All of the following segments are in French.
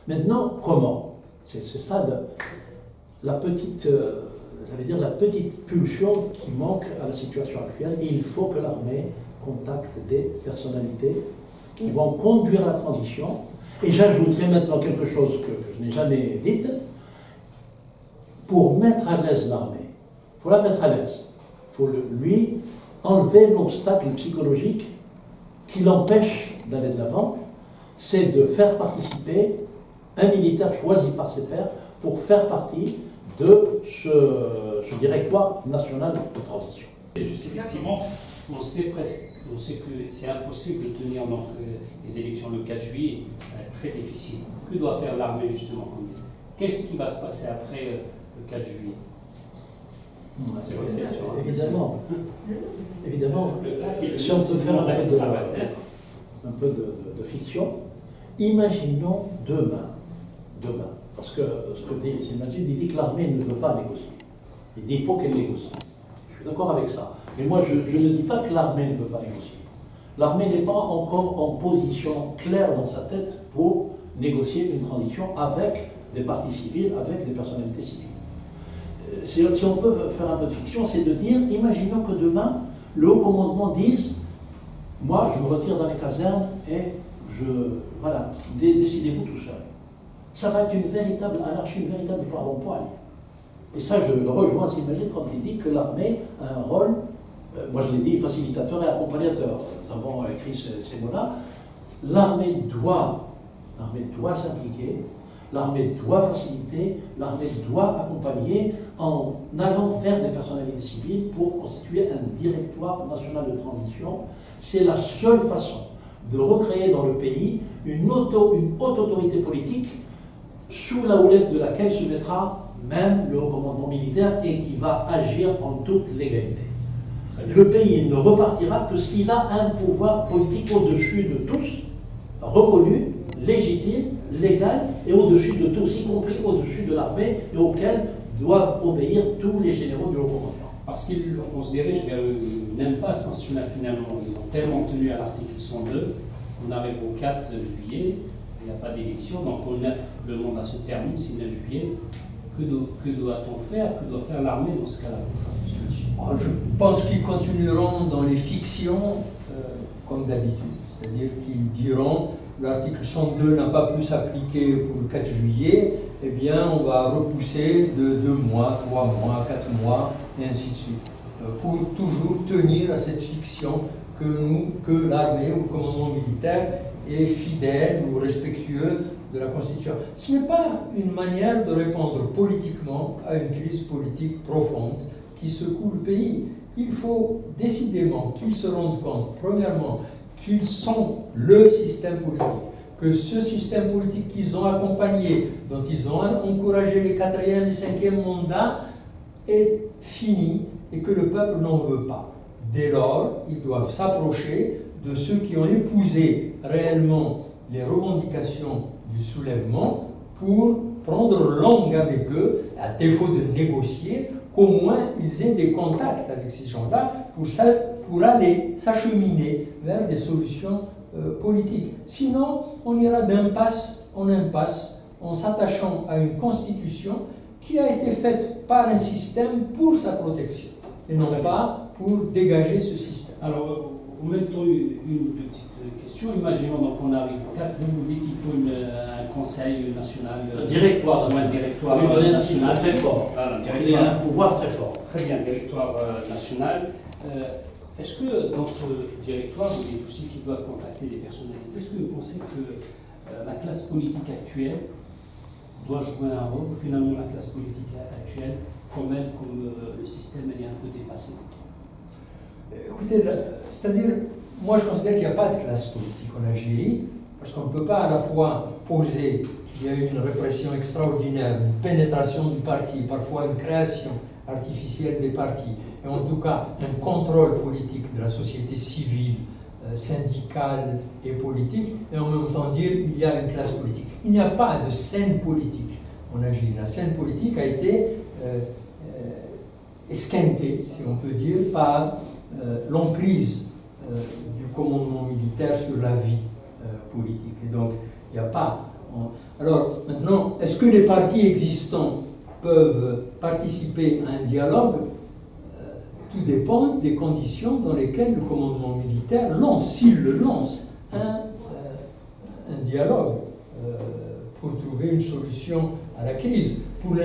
Maintenant, comment? C'est ça la petite, j'allais dire, la petite pulsion qui manque à la situation actuelle. Et il faut que l'armée contacte des personnalités qui vont conduire la transition. Et j'ajouterai maintenant quelque chose que je n'ai jamais dit. Pour mettre à l'aise l'armée, il faut la mettre à l'aise. Il faut lui enlever l'obstacle psychologique qui l'empêche d'aller de l'avant. C'est de faire participer un militaire choisi par ses pairs pour faire partie de ce directoire national de transition. Juste effectivement, on sait que c'est impossible de tenir donc, les élections le 4 juillet, très difficile. Que doit faire l'armée justement? Qu'est-ce qui va se passer après le 4 juillet? C'est votre question. Évidemment. Évidemment. Si on peut faire un peu de fiction, imaginons demain, parce que ce que dit Majid, il dit que l'armée ne veut pas négocier. Il dit qu'il faut qu'elle négocie. Je suis d'accord avec ça. Mais moi, je ne dis pas que l'armée ne veut pas négocier. L'armée n'est pas encore en position claire dans sa tête pour négocier une transition avec des partis civils, avec des personnalités civiles. Si on peut faire un peu de fiction, c'est de dire, imaginons que demain, le haut commandement dise, moi, je me retire dans les casernes et voilà, décidez-vous tout seul. Ça va être une véritable anarchie, une véritable foire en poil. Et ça, je le rejoins, s'imagine, quand il dit que l'armée a un rôle, moi je l'ai dit, facilitateur et accompagnateur. Nous avons écrit ces mots-là. L'armée doit s'impliquer, l'armée doit faciliter, l'armée doit accompagner en allant vers des personnalités civiles pour constituer un directoire national de transition. C'est la seule façon de recréer dans le pays une haute autorité politique sous la houlette de laquelle se mettra même le haut commandement militaire et qui va agir en toute légalité. Le pays ne repartira que s'il a un pouvoir politique au-dessus de tous, reconnu, légitime, légal et au-dessus de tous, y compris au-dessus de l'armée et auquel doivent obéir tous les généraux du haut commandement. Parce qu'on se dirige vers une impasse nationale finalement. Ils ont tellement tenu à l'article 102, on arrive au 4 juillet, il n'y a pas d'élection, donc au 9, le mandat se termine, c'est le 9 juillet. Que doit-on faire? Que doit faire l'armée dans ce cas-là? Je pense qu'ils continueront dans les fictions comme d'habitude. C'est-à-dire qu'ils diront l'article 102 n'a pas pu s'appliquer pour le 4 juillet, eh bien on va repousser de 2 mois, 3 mois, 4 mois, et ainsi de suite. Pour toujours tenir à cette fiction que l'armée ou le commandement militaire est fidèle ou respectueux de la Constitution. Ce n'est pas une manière de répondre politiquement à une crise politique profonde qui secoue le pays. Il faut décidément qu'ils se rendent compte, premièrement, qu'ils sont le système politique, que ce système politique qu'ils ont accompagné, dont ils ont encouragé les 4e et 5e mandats, est fini et que le peuple n'en veut pas. Dès lors, ils doivent s'approcher de ceux qui ont épousé réellement les revendications du soulèvement pour prendre langue avec eux, à défaut de négocier, qu'au moins ils aient des contacts avec ces gens-là pour aller s'acheminer vers des solutions politiques. Sinon, on ira d'impasse en impasse en s'attachant à une constitution qui a été faite par un système pour sa protection et non pas pour dégager ce système. Alors, en même temps, une ou deux petites questions. Imaginons donc qu'on arrive au 4, vous dites qu'il faut un conseil national. Un directoire. Un directoire national très fort. Voilà, il y a un pouvoir très fort. Très bien, directoire national. Est-ce que dans ce directoire, vous dites aussi qu'ils doivent contacter des personnalités? Est-ce que vous pensez que la classe politique actuelle doit jouer un rôle, ou finalement la classe politique actuelle, quand même, comme le système est un peu dépassé? Écoutez, c'est-à-dire, moi je considère qu'il n'y a pas de classe politique en Algérie, parce qu'on ne peut pas à la fois poser qu'il y a une répression extraordinaire, une pénétration du parti, parfois une création artificielle des partis, et en tout cas un contrôle politique de la société civile, syndicale et politique, et en même temps dire qu'il y a une classe politique. Il n'y a pas de scène politique en Algérie. La scène politique a été esquintée, si on peut dire, par l'emprise du commandement militaire sur la vie politique. Et donc, il n'y a pas, Alors, maintenant, est-ce que les partis existants peuvent participer à un dialogue? Tout dépend des conditions dans lesquelles le commandement militaire lance, s'il le lance, un dialogue pour trouver une solution à la crise. Pour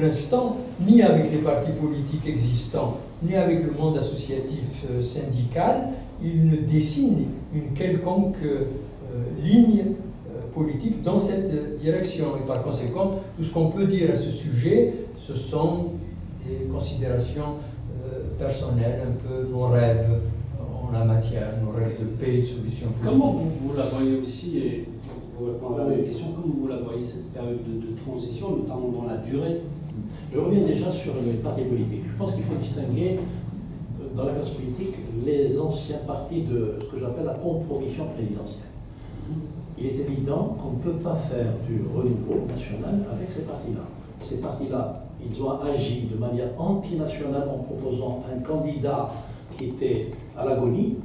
l'instant, ni avec les partis politiques existants, ni avec le monde associatif syndical, il ne dessine une quelconque ligne politique dans cette direction. Et par conséquent, tout ce qu'on peut dire à ce sujet, ce sont des considérations personnelles, un peu nos rêves en la matière, nos rêves de paix, de solution politique. Comment vous la voyez aussi, et vous répondrez à la question, comment vous la voyez cette période de transition, notamment dans la durée? Je reviens déjà sur les partis politiques. Je pense qu'il faut distinguer dans la classe politique les anciens partis de ce que j'appelle la compromission présidentielle. Il est évident qu'on ne peut pas faire du renouveau national avec ces partis-là. Ces partis-là, ils ont agi de manière antinationale en proposant un candidat qui était à l'agonie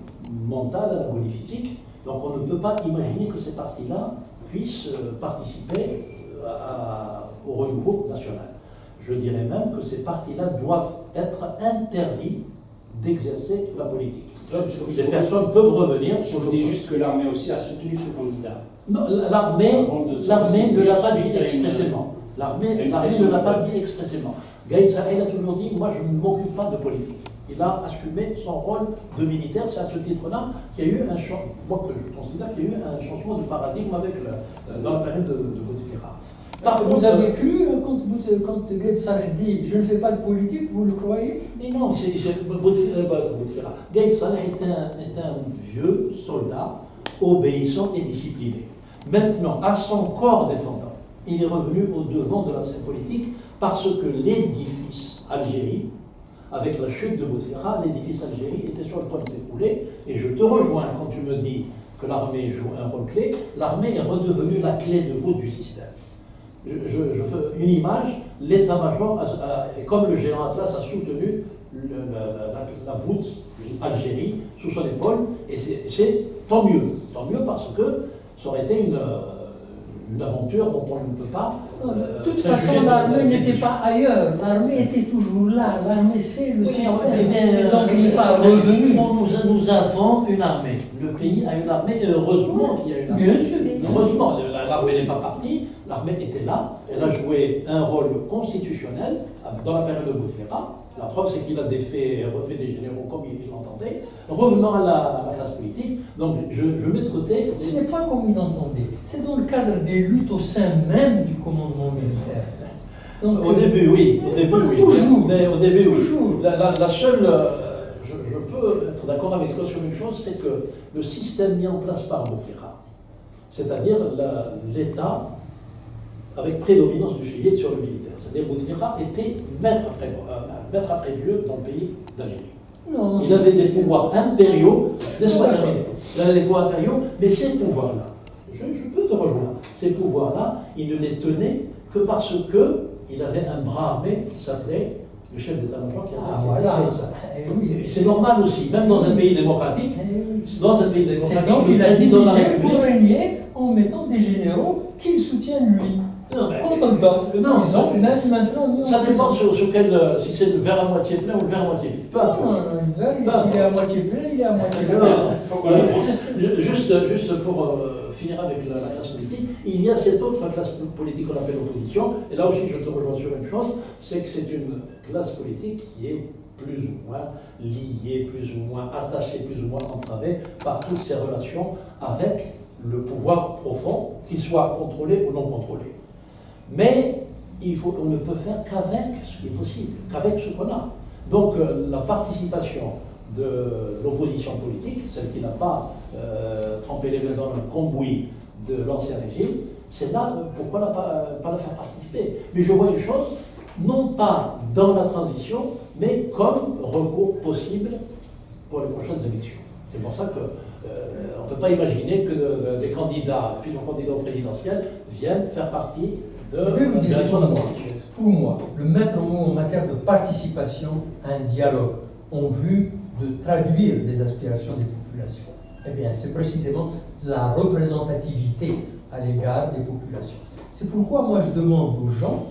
mentale, à l'agonie physique. Donc on ne peut pas imaginer que ces partis-là puissent participer au renouveau national. Je dirais même que ces partis-là doivent être interdits d'exercer la politique. Les personnes peuvent revenir. Je vous dis juste que l'armée aussi a soutenu ce candidat. Non, l'armée ne l'a pas dit expressément. L'armée ne l'a pas dit expressément. Gaïd Saïd a toujours dit, moi je ne m'occupe pas de politique. Il a assumé son rôle de militaire. C'est à ce titre-là qu'il y a eu un changement, moi que je considère qu'il y a eu un changement de paradigme avec dans la période de Bouteflika. Vous avez cru quand Gaïd Saïd dit je ne fais pas de politique, vous le croyez? Mais non, Bouteflika. Gaïd Saïd est un vieux soldat obéissant et discipliné. Maintenant, à son corps défendant, il est revenu au devant de la scène politique parce que l'édifice Algérie, avec la chute de Bouteflika, l'édifice Algérie était sur le point de s'écrouler. Et je te rejoins quand tu me dis que l'armée joue un rôle clé. L'armée est redevenue la clé de voûte du système. Je fais une image, l'état-major, comme le général Atlas a soutenu la voûte Algérie sous son épaule, et c'est tant mieux parce que ça aurait été une aventure dont on ne peut pas. De toute façon, l'armée n'était pas ailleurs, l'armée était toujours là, l'armée c'est le système. Donc il n'est pas revenu. Nous avons une armée. Le pays a une armée, et heureusement qu'il y a une armée. Bien sûr. Heureusement, l'armée n'est pas partie, l'armée était là, elle a joué un rôle constitutionnel dans la période de Bouteflika. La preuve, c'est qu'il a défait et refait des généraux comme il l'entendait. Revenons à la classe politique, donc je mets de côté. Ce n'est pas comme il l'entendait, c'est dans le cadre des luttes au sein même du commandement militaire. Donc, au début, oui. Toujours. Mais au début, toujours. Oui. La seule. Je peux être d'accord avec toi sur une chose, c'est que le système mis en place par Bouteflika, c'est-à-dire l'État avec prédominance du chiite sur le militaire. C'est-à-dire Bouteflika était maître après Dieu dans le pays d'Algérie. Il avait des pouvoirs impériaux, laisse-moi terminer. Il avait des pouvoirs impériaux, mais ces pouvoirs-là, je peux te rejoindre, ces pouvoirs-là, il ne les tenait que parce qu'il avait un bras armé qui s'appelait le chef d'état-major qui avait ça. Et c'est normal aussi, même dans un pays démocratique, il a dirigé pour régner en mettant des généraux qui le soutiennent lui. Contre d'autres. Même maintenant. Ça dépend si c'est le verre à moitié plein ou le verre à moitié vide. Non, le verre, s'il est à moitié plein, il est à moitié plein. Juste pour finir avec la classe politique, il y a cette autre classe politique qu'on appelle l'opposition, et là aussi je te rejoins sur une chose, c'est que c'est une classe politique qui est plus ou moins liée, plus ou moins attachée, plus ou moins entravée par toutes ces relations avec le pouvoir profond, qu'il soit contrôlé ou non contrôlé. Mais on ne peut faire qu'avec ce qui est possible, qu'avec ce qu'on a. Donc la participation de l'opposition politique, celle qui n'a pas trempé les mains dans le cambouis de l'ancien régime, c'est là pourquoi pas la faire participer. Mais je vois une chose, non pas dans la transition, mais comme recours possible pour les prochaines élections. C'est pour ça qu'on ne peut pas imaginer que des candidats, futurs candidats au présidentiel, viennent faire partie de la direction de la transition. Pour moi, le maître mot en matière de participation à un dialogue en vue de traduire les aspirations des populations, eh bien, c'est précisément la représentativité à l'égard des populations. C'est pourquoi moi je demande aux gens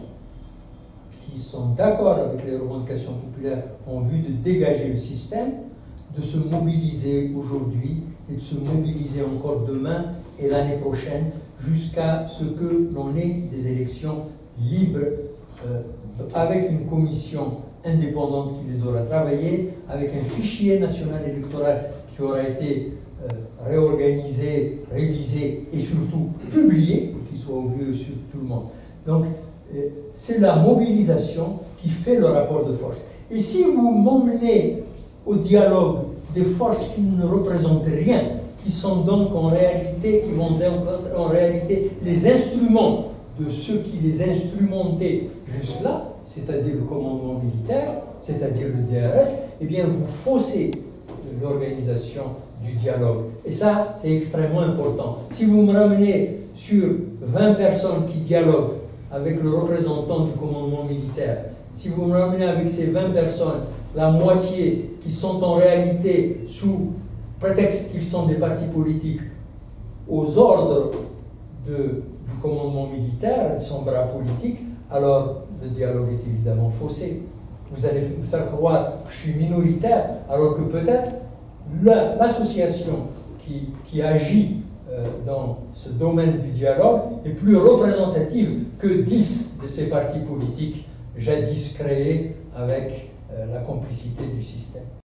qui sont d'accord avec les revendications populaires en vue de dégager le système, de se mobiliser aujourd'hui et de se mobiliser encore demain et l'année prochaine jusqu'à ce que l'on ait des élections libres avec une commission indépendante qui les aura travaillées, avec un fichier national électoral qui aura été réorganisé, révisé et surtout publié pour qu'il soit au vu sur tout le monde. Donc c'est la mobilisation qui fait le rapport de force. Et si vous m'emmenez au dialogue des forces qui ne représentent rien, qui sont donc en réalité, qui vont en réalité les instruments de ceux qui les instrumentaient jusque-là, c'est-à-dire le commandement militaire, c'est-à-dire le DRS, eh bien vous faussez l'organisation du dialogue. Et ça, c'est extrêmement important. Si vous me ramenez sur 20 personnes qui dialoguent avec le représentant du commandement militaire, si vous me ramenez avec ces 20 personnes, la moitié qui sont en réalité sous prétexte qu'ils sont des partis politiques aux ordres du commandement militaire, de son bras politique, alors le dialogue est évidemment faussé. Vous allez me faire croire que je suis minoritaire, alors que peut-être l'association qui agit dans ce domaine du dialogue est plus représentative que 10 de ces partis politiques jadis créés avec la complicité du système.